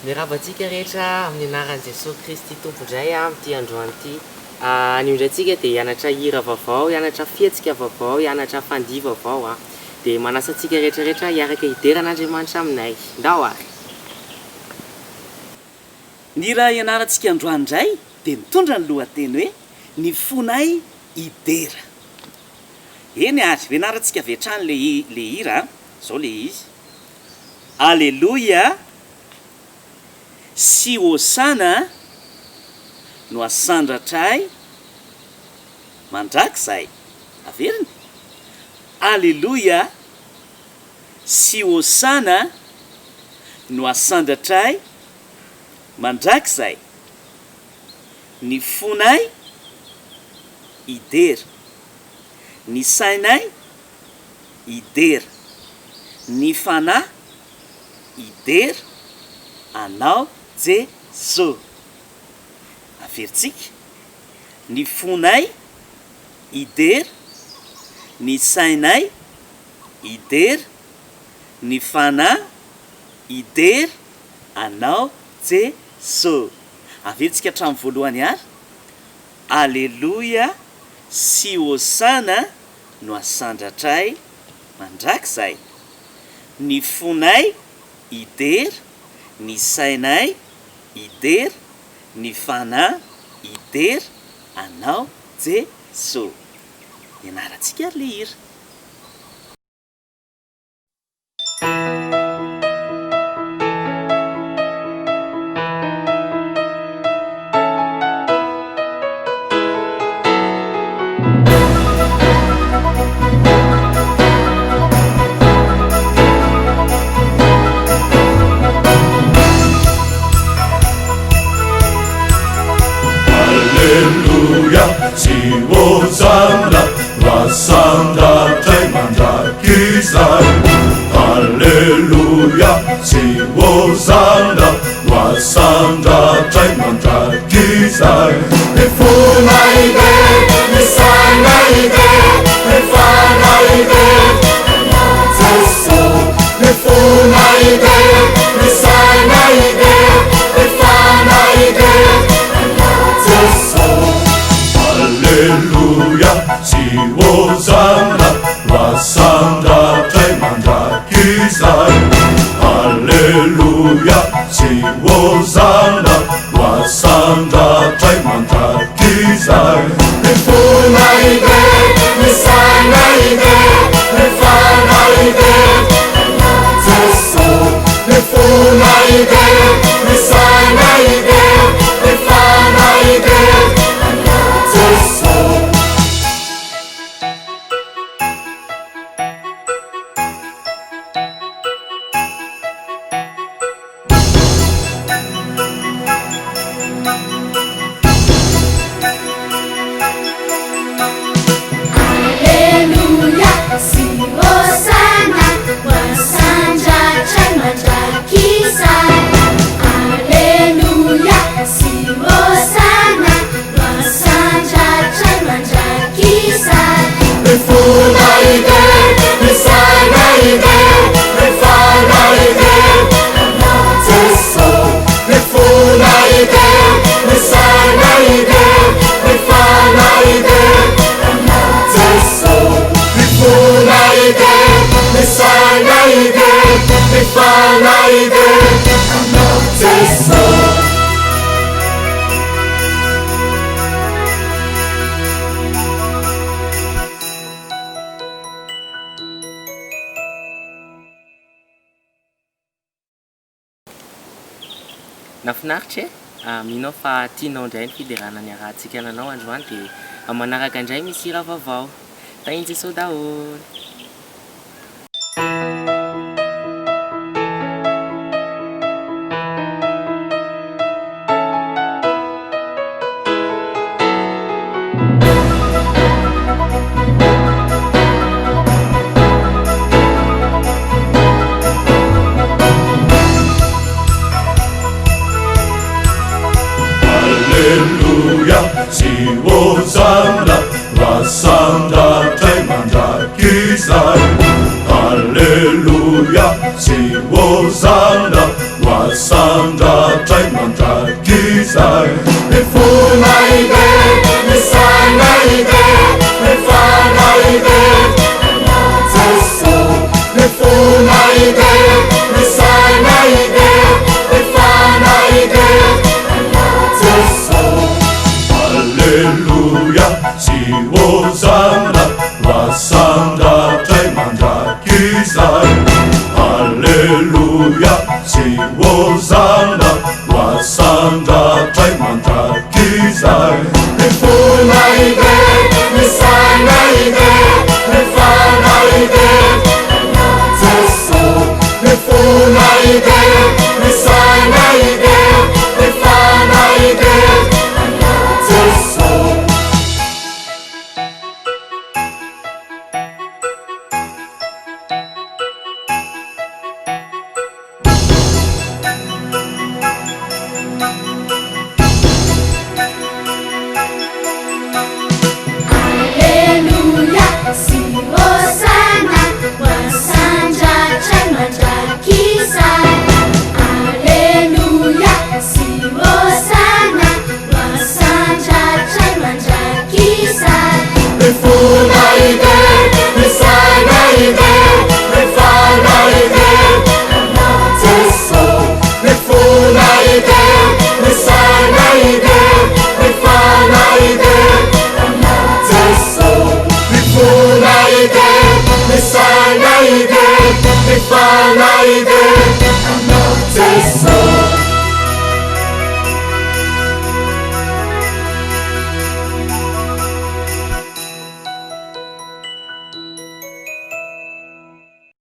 Mirabantsika rehetra amin'ny anaran'i Jesosy Kristy tompondray amin'ity androany ity. Anindrantsika dia hianatra hira vaovao, hianatra fihetsika vaovao, hianatra fandihy vaovao dia manasa antsika rehetrarehetra hiaraka hideran'Andriamanitra aminay. Ndao ary. Ny raha ianarantsika androany indray dia mitondra ny lohateny hoe ny fonay idera. Eny ary venarantsika avy hatrany le hira zao le izy. Alleluia sy hosana no asandratray mandrakizay. Averiny. Alleluia sy hosana no asandratray mandrakizay. Ny fonay idera, ny sainay idera, ny fanahy idera anao Jesosy. Averitsika. Ny fonay idera, ny sainay idera, ny fanahy idera anao Jesosy. Averitsika hatramin'ny voalohany ary. Alleluia sy hosana no asandratray mandrakizay. Ny fonay idera, ny sainay idera, ny fanahy idera anao Jesosy. Ianarantsika ary le hira. Sy hosana no asandratray mandrakizay. Alleluia sy hosana no asandratray mandrakizay. Ny fonay idera, ny sainay idera, ny fanahy idera anao Jesosy. Ny fonay idera, ny sainay idera, ny fanahy idera anao Jesosy. Alleluia sy hosana no asandratray mandrakizay. Alleluia sy hosana no asandratray mandrakizay. Ny fonay idera, ny sainay idera, ny fanahy idera anao Jesosy. Ny fonay idera, ny sainay idera, ny fanahy idera anao Jesosy. Alleluia sy hosana no asandratray mandrakizay. Alleluia sy hosana no asandratray mandrakizay. Ny fonay idera, ny sainay idera, ny fanahy idera anao Jesosy. Ny fonay idera, ny sainay idera, ny fanahy idera anao Jesosy. Ny fonay idera, ny sainay idera, ny fanahy idera anao Jesosy. Nafinaritra minao fa tianao indray ny fiderana ny arahantsika ananao androany dia manaraka indray misy hira vaovao. Tainy Jesosy daholo. Alleluia sy hosana no asandratray mandrakizay. Alleluia sy hosana no asandratray mandratray mandraky zay Mifona ide, misana ide, mifana ide, Jesu. Mifona ide, misana ide, mifana ide, Jesu. Alleluja, si Hosanna, vasandratray mandraky zay Alleluja, si Hosanna, vasandratray mandraky zay Mifona ide, misana ide, mifana ide, Jesu. Mifona ide, misana ide, mifana ide, Jesu. Alleluia, si Hosanna, wasandratray mandraky zay. Alleluia, si Hosanna, wasandratray mandraky zay. Mifona ide, misana ide, mifana ide, Jesu. Mifona ide, misana ide, mifana ide, Jesu. Mifona ide, misana ide, mifana ide,